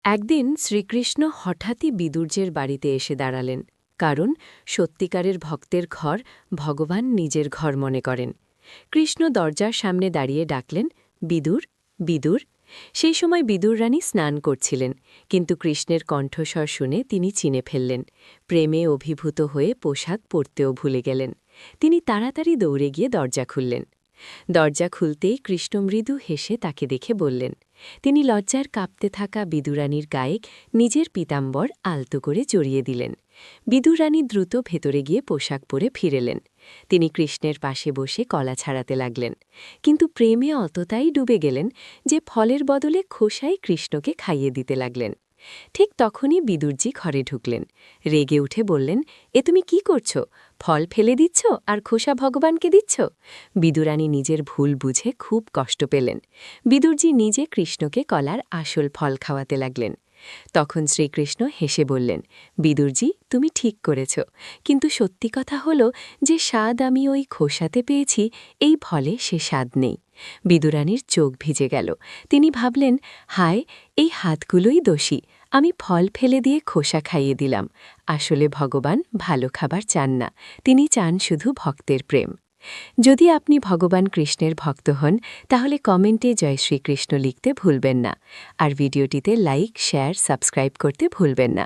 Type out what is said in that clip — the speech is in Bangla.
একদিন শ্রীকৃষ্ণ হঠাৎই বিদুর্যের বাড়িতে এসে দাঁড়ালেন, কারণ সত্যিকারের ভক্তের ঘর ভগবান নিজের ঘর মনে করেন। কৃষ্ণ দরজার সামনে দাঁড়িয়ে ডাকলেন, বিদুর, বিদুর। সেই সময় বিদুর রানী স্নান করছিলেন, কিন্তু কৃষ্ণের কণ্ঠস্বর শুনে তিনি চিনে ফেললেন। প্রেমে অভিভূত হয়ে পোশাক পরতেও ভুলে গেলেন। তিনি তাড়াতাড়ি দৌড়ে গিয়ে দরজা খুললেন। দরজা খুলতেই কৃষ্ণ মৃদু হেসে তাকে দেখে বললেন। তিনি লজ্জার কাঁপতে থাকা বিদুরানীর গায়ে নিজের পীতাম্বর আলতো করে জড়িয়ে দিলেন। বিদুরানী দ্রুত ভেতরে গিয়ে পোশাক পরে ফিরেলেন। তিনি কৃষ্ণের পাশে বসে কলা ছাড়াতে লাগলেন, কিন্তু প্রেমে অতটাই ডুবে গেলেন যে ফলের বদলে খোসাই কৃষ্ণকে খাইয়ে দিতে লাগলেন। ঠিক তখনই বিদুরজি ঘরে ঢুকলেন। রেগে উঠে বললেন, এ তুমি কি করছো? ফল ফেলে দিচ্ছ আর খোসা ভগবানকে দিচ্ছ? বিদুরানী নিজের ভুল বুঝে খুব কষ্ট পেলেন। বিদুরজি নিজে কৃষ্ণকে কলার আসল ফল খাওয়াতে লাগলেন। তখন শ্রীকৃষ্ণ হেসে বললেন, বিদুরজি, তুমি ঠিক করেছ, কিন্তু সত্যি কথা হল যে স্বাদ আমি ওই খোসাতে পেয়েছি, এই ফলে সে স্বাদ নেই। বিদুরানীর চোখ ভিজে গেল। তিনি ভাবলেন, হায়, এই হাতগুলোই দোষী। আমি ফল ফেলে দিয়ে খোসা খাইয়ে দিলাম। আসলে ভগবান ভালো খাবার চান না, তিনি চান শুধু ভক্তের প্রেম। যদি আপনি ভগবান কৃষ্ণের ভক্ত হন, তাহলে কমেন্টে জয় শ্রীকৃষ্ণ লিখতে ভুলবেন না, আর ভিডিওটিতে লাইক, শেয়ার, সাবস্ক্রাইব করতে ভুলবেন না।